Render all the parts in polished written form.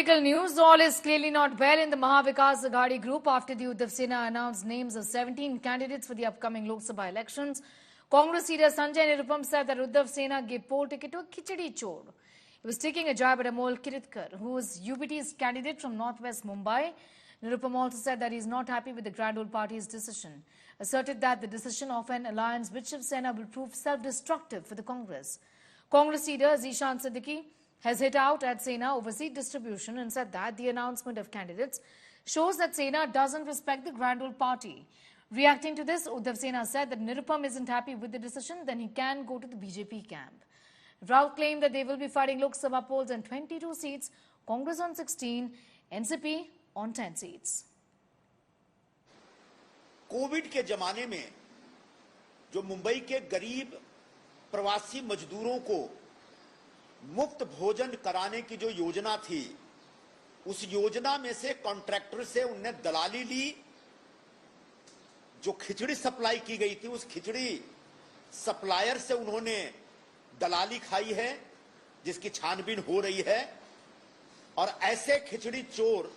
Political news. All is clearly not well in the Mahavikas Aghadi group after the Uddhav Sena announced names of 17 candidates for the upcoming Lok Sabha elections. Congress leader Sanjay Nirupam said that Uddhav Sena gave poll ticket to a Khichdi Chor. He was taking a jab at Amol Kiritkar, who is UBT's candidate from northwest Mumbai. Nirupam also said that he is not happy with the Grand Old Party's decision, asserted that the decision of an alliance with Shiv Sena will prove self-destructive for the Congress. Congress leader Zishan Siddiqui has hit out at Sena over seat distribution and said that the announcement of candidates shows that Sena doesn't respect the Grand Old Party. Reacting to this, Uddhav Sena said that Nirupam isn't happy with the decision, then he can go to the BJP camp. Raut claimed that they will be fighting Lok Sabha polls on 22 seats, Congress on 16, NCP on 10 seats. Covid के जमाने में जो मुंबई के गरीब प्रवासी मजदूरों को मुफ्त भोजन कराने की जो योजना थी, उस योजना में से कॉन्ट्रैक्टर से उनने दलाली ली। जो खिचड़ी सप्लाई की गई थी, उस खिचड़ी सप्लायर से उन्होंने दलाली खाई है, जिसकी छानबीन हो रही है। और ऐसे खिचड़ी चोर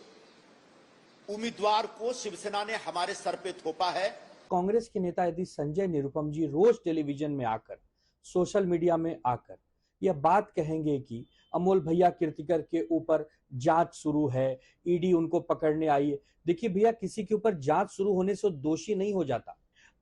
उम्मीदवार को शिवसेना ने हमारे सर पे थोपा है। कांग्रेस के नेता यदि संजय निरुपम जी रोज टेलीविजन में आकर, सोशल मीडिया में आकर यह बात कहेंगे कि अमोल भैया कीर्तिकर के ऊपर जांच शुरू है, ईडी उनको पकड़ने आई है। देखिए भैया, किसी के ऊपर जांच शुरू होने से दोषी नहीं हो जाता।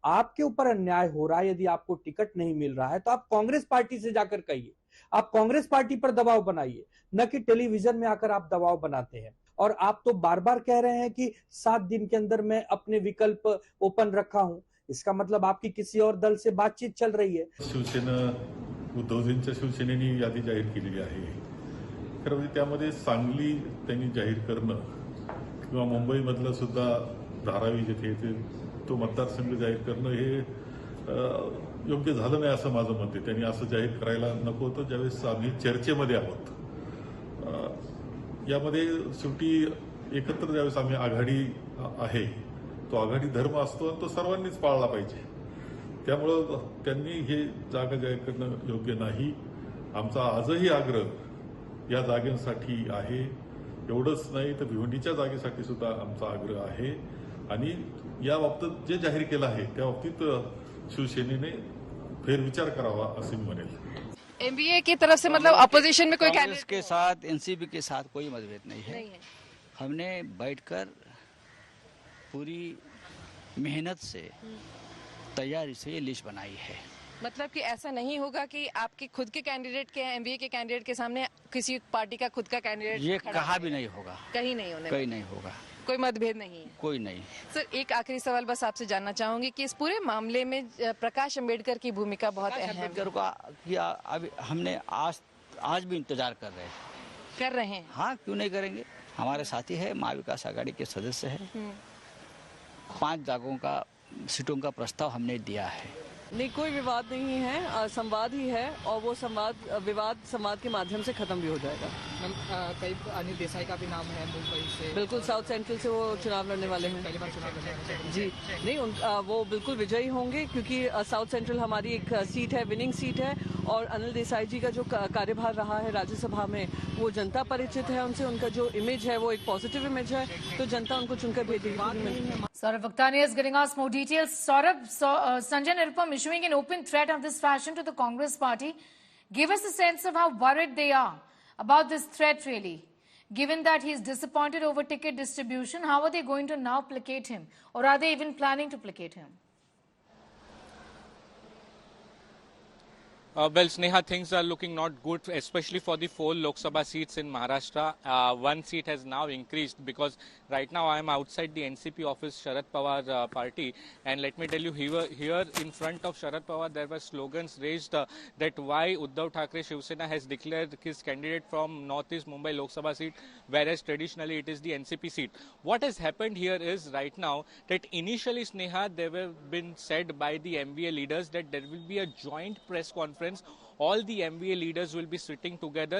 आपके ऊपर अन्याय हो रहा है, यदि आपको टिकट नहीं मिल रहा है तो आप कांग्रेस पार्टी से जाकर कहिए, आप कांग्रेस पार्टी पर दबाव बनाइए, न कि टेलीविजन में आकर आप दबाव बनाते हैं। और आप तो बार बार कह रहे हैं कि 7 दिन के अंदर मैं अपने विकल्प ओपन रखा हूं। इसका मतलब आपकी किसी और दल से बातचीत चल रही है। शिवसेना उद्धवजींच्या शिवसेनेने यादी जाहीर केलेली आहे। खरं म्हणजे त्यामध्ये सांगली त्यांनी जाहीर करणं किंवा मुंबईमधलं सुद्धा धारावी जिथे तो मतदारसंघ जाहीर करणं हे योग्य झालं नाही असं माझं मत आहे। त्यांनी असं जाहीर करायला नको होतं। ज्यावेळेस आम्ही चर्चेमध्ये आहोत, यामध्ये शेवटी एकत्र ज्यावेळेस आम्ही आघाडी आहे, तो आघाडी धर्म असतो आणि तो सर्वांनीच पाळला पाहिजे। त्यामुळे त्यांनी हे जागा जाहीर करणं योग्य नाही। आमचा आजही आग्रह या जागेसाठी आहे। एवढंच नाही तर भिवंडीच्या जागेसाठी सुद्धा आमचा आग्रह आहे। आणि या बाबतीत जे जाहीर केलं आहे त्या बाबतीत शिवसेनेने फेरविचार करावा असं मी म्हणेल। एमबीए की तरफ से मतलब अपोजिशन में कोई कांग्रेस के साथ एनसीपी के साथ कोई मतभेद नहीं है। हमने बैठकर पूरी मेहनत से तैयारी से ये लिस्ट बनाई है। मतलब कि ऐसा नहीं होगा कि आपके खुद के कैंडिडेट के एमबीए के कैंडिडेट के सामने किसी पार्टी का खुद का कैंडिडेट ये कहा भी नहीं होगा, कहीं नहीं होगा, कोई मतभेद नहीं है, कोई नहीं। सर, एक आखिरी सवाल बस आपसे जानना चाहूंगी कि इस पूरे मामले में प्रकाश अंबेडकर की भूमिका बहुत अहम है। अंबेडकर का अभी हमने आज भी इंतजार कर रहे हैं। हाँ, क्यों नहीं करेंगे। हमारे साथी है, महाविकास आघाड़ी के सदस्य है। 5 सीटों का प्रस्ताव हमने दिया है। नहीं, कोई विवाद नहीं है, संवाद ही है और वो विवाद संवाद के माध्यम से खत्म भी हो जाएगा। कई अनिल देसाई का भी नाम है मुंबई से। बिल्कुल, साउथ सेंट्रल से वो चुनाव लड़ने वाले हैं। पहली बार चुनाव लड़ने वाले हैं जी। नहीं, वो बिल्कुल विजयी होंगे क्योंकि साउथ सेंट्रल हमारी एक सीट है, विनिंग सीट है। और अनिल देसाई जी का जो कार्यभार रहा है राज्यसभा में, वो जनता परिचित है उनसे, उनका जो इमेज है वो एक पॉजिटिव इमेज है, तो जनता उनको चुनकर भेजेगी। Saurabh Vaktani is giving us more details. Saurabh, Sanjay Nirupam issuing an open threat of this fashion to the Congress party. Give us a sense of how worried they are about this threat really. Given that he is disappointed over ticket distribution, how are they going to now placate him? Or are they even planning to placate him? Well, Sneha, things are looking not good, especially for the 4 Lok Sabha seats in Maharashtra. 1 seat has now increased because right now I am outside the NCP office, Sharad Pawar party. And let me tell you, here in front of Sharad Pawar, there were slogans raised that why Uddhav Thackeray Shiv Sena has declared his candidate from Northeast Mumbai Lok Sabha seat, whereas traditionally it is the NCP seat. What has happened here is right now that initially, Sneha, there were been said by the MVA leaders that there will be a joint press conference. All the MVA leaders will be sitting together